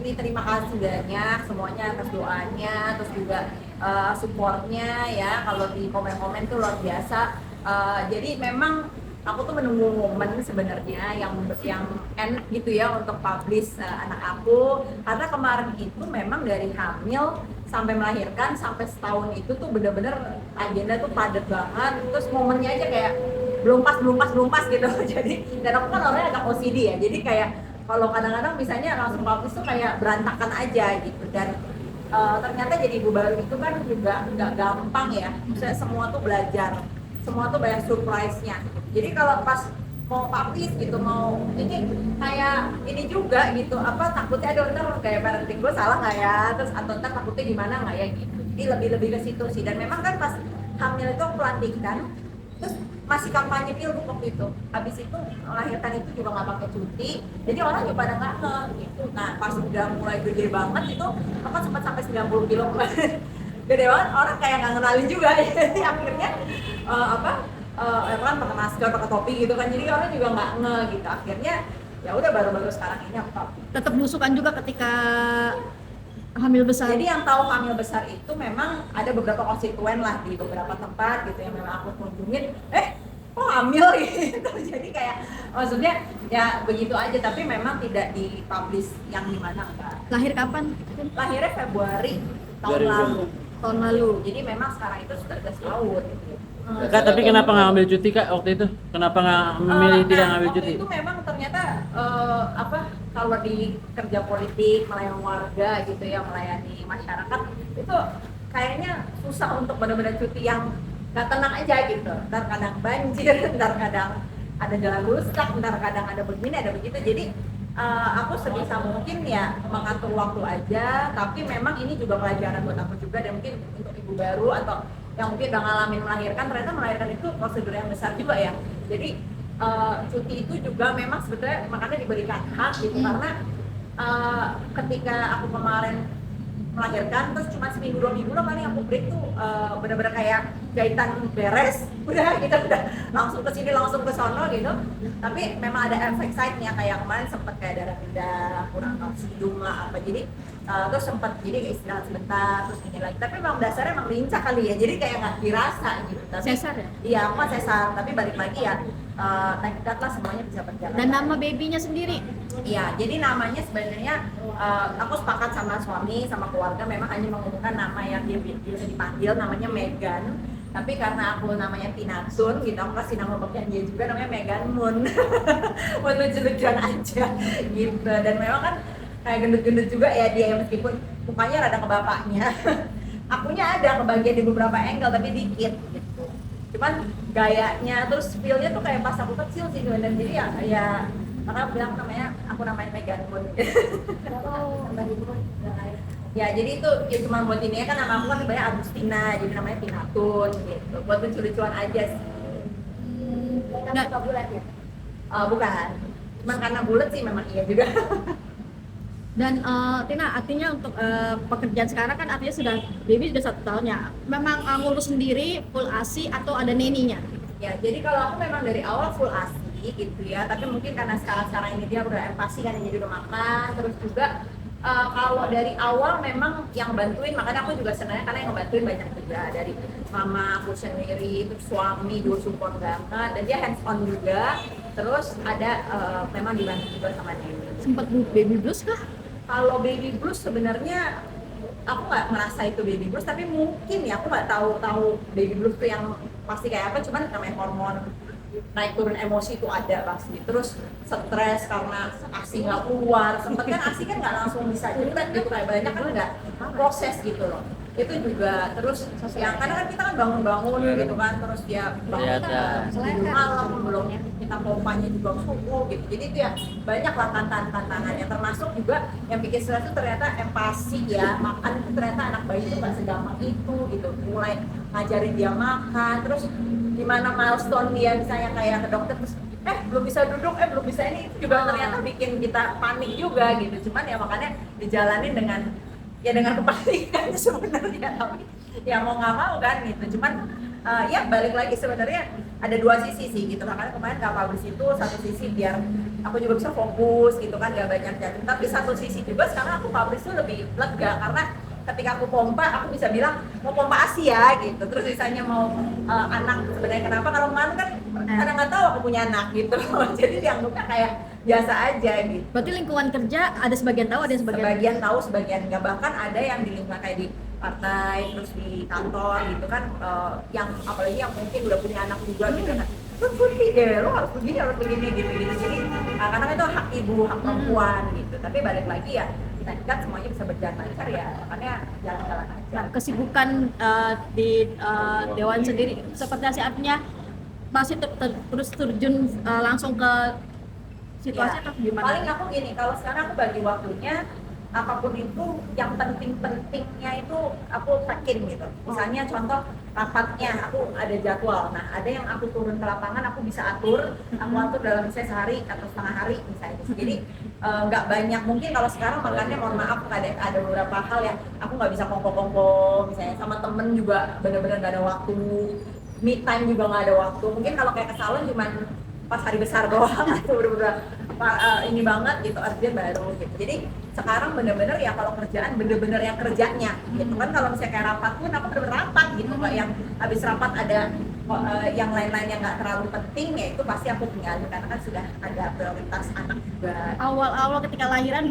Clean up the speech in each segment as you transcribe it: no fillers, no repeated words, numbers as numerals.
ini terima kasih banyak semuanya atas doanya, terus juga supportnya ya, kalau di komen-komen tuh luar biasa. Jadi memang aku tuh menunggu momen sebenarnya yang end gitu ya untuk publish anak aku, karena kemarin itu memang dari hamil sampai melahirkan sampai setahun itu tuh bener-bener agenda tuh padat banget, terus momennya aja kayak belum pas gitu. Jadi dan aku kan orangnya agak OCD ya, jadi kayak kalau kadang-kadang misalnya langsung publish tuh kayak berantakan aja gitu. Dan ternyata jadi ibu baru itu kan juga nggak gampang ya, misalnya semua tuh belajar, semua tuh banyak surprise-nya. Jadi kalau pas mau publish gitu, mau ini kayak ini juga gitu, apa takutnya ada ntar kayak parenting gue salah nggak ya, terus atau ntar takutnya gimana nggak ya gitu. Jadi lebih ke situ sih. Dan memang kan pas hamil itu pelantikan, terus masih kampanye pilgub waktu itu. Habis itu melahirkan itu juga nggak pakai cuti, jadi orang juga pada nggak gitu. Nah pas udah mulai gede banget itu, aku sempat sampai 90 kilo gede banget, orang kayak nggak kenalin juga. Jadi akhirnya kan pakai masker, pakai topi gitu kan, jadi orang juga nggak gitu. Akhirnya ya udah baru-baru sekarang ini aku publish. Tetap belusukan juga ketika hamil besar. Jadi yang tahu hamil besar itu memang ada beberapa konstituen lah di beberapa tempat gitu yang memang aku kunjungin, kok hamil gitu. Jadi kayak maksudnya ya begitu aja, tapi memang tidak dipublish yang dimana enggak. Lahir kapan? Lahirnya Februari tahun 2020. lalu. Tahun lalu. Jadi memang sekarang itu sudah 13 tahun gitu. Kak, tapi kenapa nggak ngambil cuti Kak waktu itu? Kenapa nggak memilih tidak ngambil waktu cuti? itu memang ternyata kalau di kerja politik, melayani warga gitu ya, melayani masyarakat itu kayaknya susah untuk benar-benar cuti yang nggak tenang aja gitu. Ntar kadang banjir, ntar kadang ada jalan rusak, ntar kadang ada begini, ada begitu. Jadi aku sebisa mungkin ya mengatur waktu aja, tapi memang ini juga pelajaran buat aku juga, dan mungkin untuk ibu baru atau yang mungkin udah ngalamin melahirkan, ternyata melahirkan itu prosedur yang besar juga ya. Jadi cuti itu juga memang sebetulnya makanya diberikan hak gitu, karena ketika aku kemarin melahirkan terus cuma seminggu 2 minggu lah paling aku break tuh, bener-bener kayak jahitan beres, udah kita udah langsung ke sini langsung ke sono gitu. Tapi memang ada efek side-nya, kayak kemarin sempet kayak darah rendah, kurang kalsium lah apa, jadi terus sempat jadi istirahat sebentar terus ini lagi. Tapi memang dasarnya emang lincah kali ya, jadi kayak nggak dirasa gitu. Tapi Sesar ya? iya, aku mah sesar, tapi balik lagi ya thank God lah semuanya bisa berjalan. Dan nama babynya sendiri? Iya, jadi namanya sebenarnya aku sepakat sama suami sama keluarga, memang hanya mengumumkan nama yang dia bisa dipanggil, namanya Megan. Tapi karena aku namanya Tinatun gitu, aku kasih nama bapaknya dia juga, namanya Megan Moon. Buat lucu-lucuan aja gitu. Dan memang kan kayak gendut-gendut juga ya dia, meskipun mukanya rada ke bapaknya. Akunya ada kebagian di beberapa angle tapi dikit gitu. Cuman gayanya terus feel-nya tuh kayak pas aku kecil sih, dan jadi ya makanya aku bilang aku namanya Megan Moon. Ya jadi itu ya cuma buat ini ya, kan nama aku kan sebenarnya Agustina, jadi namanya Tinatun gitu, buat lucu-lucuan aja sih. Nggak. Suka bulat ya? Bukan, cuman karena bulat sih memang iya juga. Dan Tina, artinya untuk pekerjaan sekarang kan artinya sudah baby sudah 1 tahun ya. Memang ngurus sendiri full ASI atau ada neninya? Ya jadi kalau aku memang dari awal full ASI gitu ya, tapi mungkin karena sekarang ini dia udah empasi kan, jadi udah makan, terus juga kalau dari awal memang yang bantuin, makanya aku juga senangnya karena yang ngebantuin banyak juga, dari mama aku sendiri, terus suami juga support banget, dan dia hands on juga, terus ada memang dibantu juga sama Neni. Sempat baby blues kah? Kalau baby blues sebenarnya aku nggak merasa itu baby blues, tapi mungkin ya aku nggak tahu baby blues tuh yang pasti kayak apa, cuman namanya hormon naik turun emosi itu ada pasti, terus stres karena ASI nggak keluar, sempet kan ASI kan nggak langsung bisa jelek gitu, kayak banyak kan nggak proses gitu loh, itu juga. Terus yang kadang kan kita kan bangun gitu kan, terus dia bangun tidur malam, belum kita pompanya juga subuh gitu, jadi itu ya banyak lah tantangannya, termasuk juga yang bikin stres itu ternyata empati ya, makan itu ternyata anak bayi itu nggak segampang itu gitu, mulai ngajarin dia makan, terus gimana milestone dia misalnya kayak ke dokter terus belum bisa duduk, belum bisa ini, itu juga ternyata bikin kita panik juga gitu. Cuman ya makanya dijalanin dengan kepanikan sebenarnya, tapi ya mau nggak mau kan gitu. Cuman ya balik lagi sebenarnya ada 2 sisi sih gitu, makanya kemarin Kak Publish itu satu sisi biar aku juga bisa fokus gitu kan, gak banyak jatuh. Tapi satu sisi juga sekarang aku publish tuh lebih lega karena ketika aku pompa aku bisa bilang mau pompa ASI ya gitu, terus misalnya mau anak sebenarnya kenapa, kalau kemarin kan kadang nggak tahu aku punya anak gitu jadi dianggapnya kayak biasa aja gitu. Berarti lingkungan kerja ada sebagian tahu, ada yang Sebagian tahu, sebagian nggak, bahkan ada yang di lingkungan kayak di partai terus di kantor gitu kan, yang apalagi yang mungkin udah punya anak juga gitu kan, lu Putri deh, lu harus begini gitu gitu. Jadi karena itu hak ibu, hak perempuan gitu, tapi balik lagi ya kita kan semuanya bisa berjalan lancar ya, makanya jalan-jalan aja. Nah, kesibukan di Dewan sendiri seperti apa sih, artinya masih terus terjun langsung ke situasi Ya, atau gimana? paling aku gini, kalau sekarang aku bagi waktunya apapun itu yang penting-pentingnya itu aku tracking gitu. Misalnya contoh rapatnya aku ada jadwal, nah ada yang aku turun ke lapangan aku bisa atur, aku atur dalam misalnya sehari atau setengah hari misalnya. Jadi nggak banyak, mungkin kalau sekarang makanya mohon maaf ada beberapa hal yang aku nggak bisa kongko-kongko, misalnya sama temen juga bener-bener nggak ada waktu, me time juga nggak ada waktu. Mungkin kalau kayak ke salon cuman pas hari besar doang atau bener-bener ini banget gitu, artinya baru gitu. Jadi sekarang bener-bener ya kalau kerjaan bener-bener yang kerjanya gitu kan. Kalau misalnya kayak rapat pun aku bener-bener rapat gitu, kayak yang habis rapat ada yang lain-lain yang nggak terlalu penting ya itu pasti aku tinggalin karena kan sudah ada prioritas anak juga. Awal-awal ketika lahiran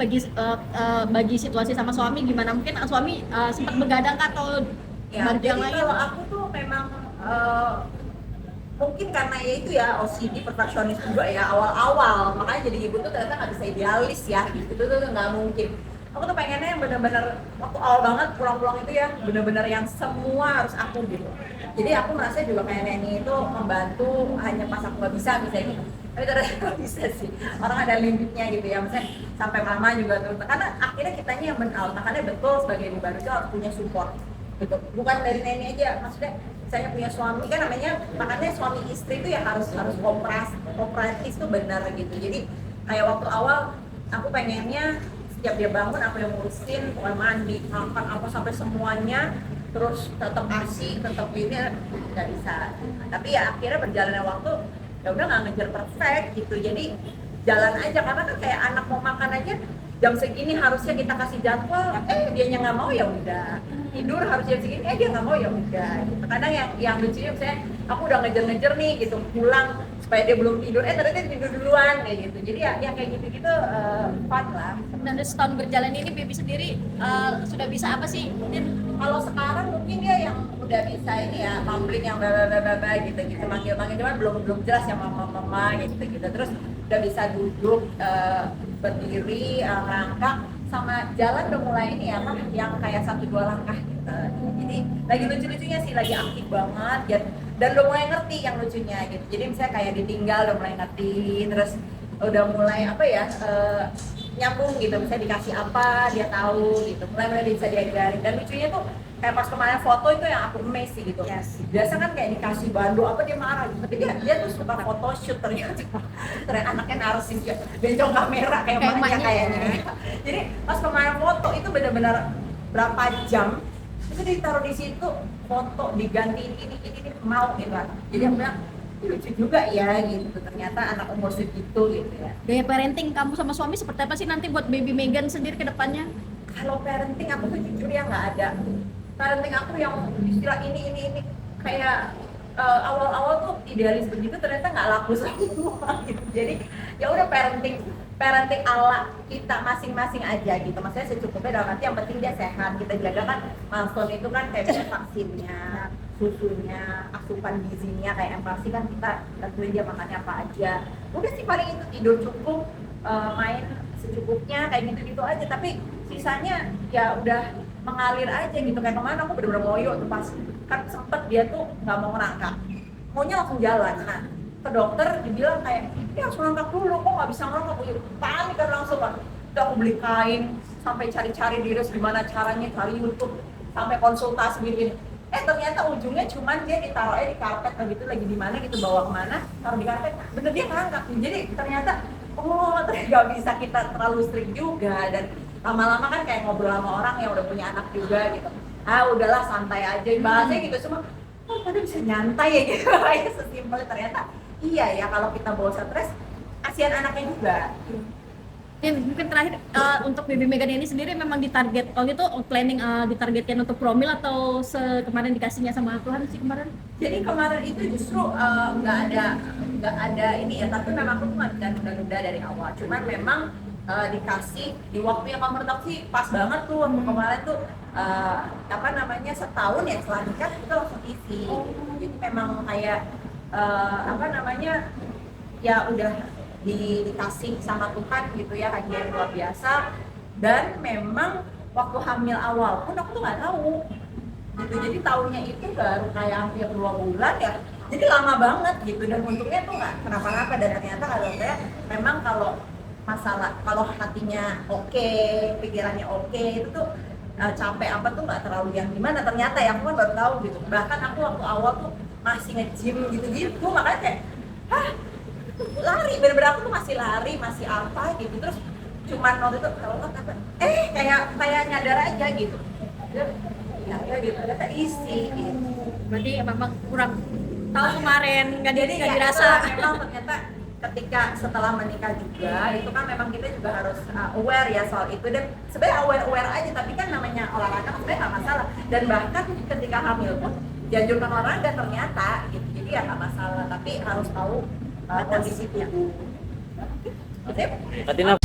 bagi situasi sama suami gimana? Mungkin suami sempat begadang kah atau Ya, bantu jadi yang lain? kalau aku tuh memang mungkin karena ya itu ya OCD perfeksionis juga ya awal-awal, makanya jadi ibu tuh ternyata nggak bisa idealis ya gitu tuh nggak mungkin. Aku tuh pengennya yang bener-bener waktu awal banget pulang-pulang itu ya bener-bener yang semua harus aku gitu. Jadi aku merasa juga kayak Neni itu membantu hanya pas aku nggak bisa misalnya gitu. Tapi ternyata nggak bisa sih, orang ada limitnya gitu ya, misalnya sampai mama juga tuh, karena akhirnya kitanya yang burn out. Makanya betul sebagai ibu baru itu harus punya support gitu, bukan dari Neni aja, maksudnya saya punya suami kan namanya, makanya suami istri itu ya harus kooperatif tuh benar gitu. Jadi kayak waktu awal aku pengennya setiap dia bangun aku yang ngurusin, pokoknya mandi, makan apa sampai semuanya, terus tetap ASI, tetap ini nggak bisa. Tapi ya akhirnya berjalannya waktu ya udah nggak ngejar perfect gitu. Jadi jalan aja karena kan kayak anak mau makan aja jam segini harusnya kita kasih jadwal, dianya nggak mau ya udah. Tidur harus jam segini, dia nggak mau ya udah. Gitu. Kadang yang lucunya misalnya aku udah ngejar nih gitu, pulang supaya dia belum tidur, ternyata dia tidur duluan kayak gitu. Jadi ya kayak gitu-gitu fun lah. Dan setahun berjalan ini Baby sendiri sudah bisa apa sih? Kalau sekarang mungkin dia yang udah bisa ini ya, mumbling yang bla gitu manggil cuman belum jelas ya mama gitu. Terus udah bisa duduk, berdiri, merangkak, sama jalan udah mulai ini ya kan, yang kayak 1-2 langkah gitu. Jadi lagi lucu-lucunya sih, lagi aktif banget ya, dan udah mulai ngerti yang lucunya gitu. Jadi misalnya kayak ditinggal udah mulai ngerti, terus udah mulai apa ya, nyambung gitu, misalnya dikasih apa dia tahu gitu, mulai bisa diajarin. Dan lucunya tuh kayak pas kemarin foto itu yang aku amazed sih gitu. Yes. Biasa kan kayak dikasih bandu apa dia marah gitu, tapi dia tuh suka photoshoot ternyata. Ternyata anaknya narsis juga, bencong kamera kayak emaknya kayaknya. Jadi pas kemarin foto itu benar-benar berapa jam itu ditaruh di situ, foto digantiin ini mau gitu kan. Jadi aku bilang lucu juga ya gitu, ternyata anak umur segitu gitu ya. Gaya parenting kamu sama suami seperti apa sih nanti buat baby Megan sendiri ke depannya? Kalau parenting aku tuh jujur ya nggak ada. Parenting aku yang istilah ini kayak awal-awal tuh idealis begitu, ternyata nggak laku semua gitu. Jadi ya udah parenting ala kita masing-masing aja gitu. Maksudnya secukupnya, dalam arti yang penting dia sehat, kita jaga kan milestone itu kan kayak vaksinnya, susunya, asupan gizinya, kayak MPASI kan kita tentuin dia makannya apa aja. Udah sih paling itu, tidur cukup, main secukupnya kayak gitu-gitu aja. Tapi sisanya ya udah mengalir aja gitu. Kayak kemana aku bener-bener ngoyo tuh, pas kan sempet dia tuh nggak mau ngerangkak, maunya langsung jalan. Nah ke dokter dibilang kayak ya harus ngerangkak dulu, kok nggak bisa ngerangkak, panik kan langsung kan. Udah aku beli kain, sampai cari-cari di res gimana caranya, cari YouTube, sampai konsultasi gini. Ternyata ujungnya cuman dia ditaruhnya di karpet begitu, lagi di mana gitu, bawa kemana, taruh di karpet, bener dia ngerangkak. Jadi ternyata nggak bisa kita terlalu strict juga. Dan lama-lama kan kayak ngobrol sama orang yang udah punya anak juga gitu, udahlah santai aja, bahasanya gitu semua, pada bisa nyantai ya gitu. Kayak sesimpel ternyata iya ya, kalau kita bawa stres kasihan anaknya juga. Ya, mungkin terakhir untuk Baby Megan ini sendiri memang ditarget kalau gitu planning ditargetkan untuk promil atau kemarin dikasihnya sama Tuhan sih kemarin? Jadi kemarin itu justru nggak ada ini ya, tapi memang aku tuh nggak nunda-nunda dari awal. Cuman memang dikasih di waktu yang kamu sih pas banget tuh waktu kemarin tuh apa namanya setahun ya setelah nikah kita langsung isi. Jadi memang kayak apa namanya ya udah dikasih sama Tuhan gitu ya, hadiah yang luar biasa. Dan memang waktu hamil awal pun aku tuh nggak tahu gitu, jadi tahunya itu baru kayak hampir 2 bulan ya, jadi lama banget gitu. Dan untungnya tuh nggak kenapa-napa, dan ternyata kalau saya memang kalau masalah kalau hatinya oke, pikirannya oke, itu tuh capek apa tuh nggak terlalu yang gimana. Ternyata ya aku kan baru tahu gitu. Bahkan aku waktu awal tuh masih nge-gym gitu-gitu, makanya kayak lari, bener-bener aku tuh masih lari, masih apa gitu. Terus cuman waktu itu kalau apa kayak nyadar aja gitu. Ya gitu, ternyata isi gitu. Berarti memang kurang tahu kemarin nggak Jadi ya dirasa. memang ternyata ketika setelah menikah juga itu kan memang kita juga harus aware ya soal itu. Dan sebenarnya aware aja, tapi kan namanya olahraga kan sebenarnya nggak masalah. Dan bahkan ketika hamil pun dianjurkan olahraga ternyata gitu. Jadi ya nggak masalah, tapi harus tahu kondisi tubuh. Kak Tina,